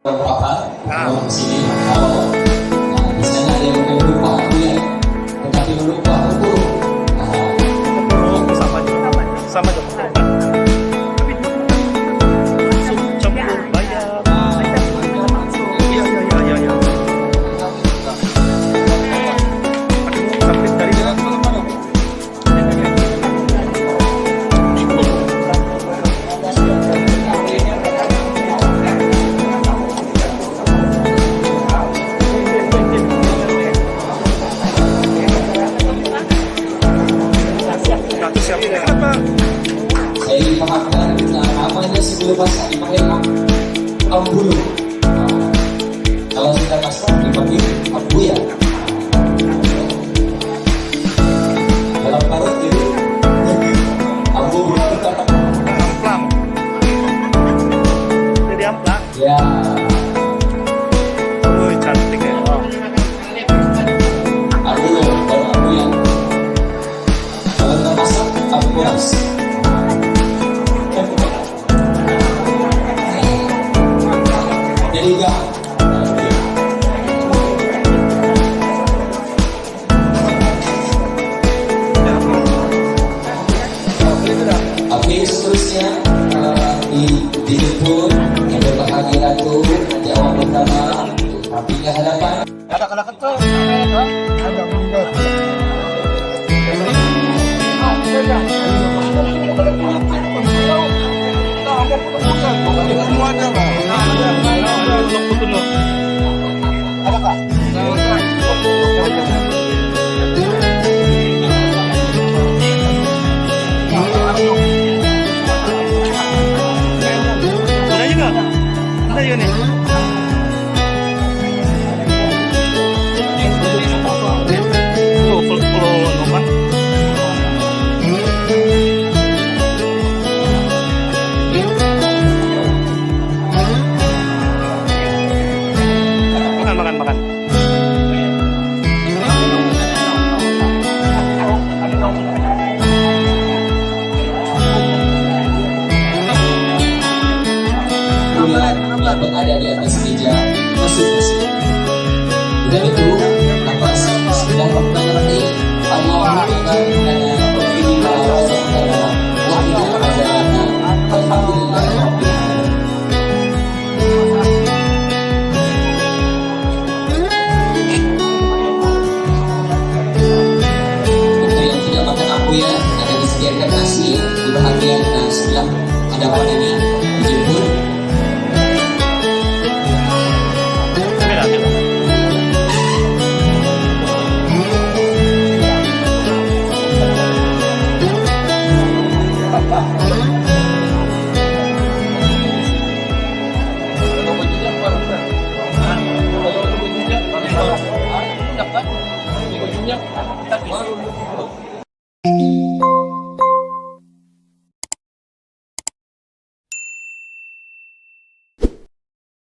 beberapa kalau di sini kalau di sana ada yang lupa ya, tetapi lupa itu sama juga sama juga campur bayar iya sampai dari saya dipahamkan namanya sebelum masak dipakai ambulu. Kalau sudah masak dipakai ambu ya. Dalam parut jadi ambu amplang jadi amplang ya. cantik ya Ambulu baru ambu ya. Kalau sudah masak ambu beras. Jadi enggak oke, seterusnya dijemput yang berbahagia tuh nanti awal pertama tapi ke hadapan anak-anak itu ada juga nih. Oh, kalau noman. Makan. yang berada di atas meja masing-masing. Dan itu nafas sedang mengerti Allah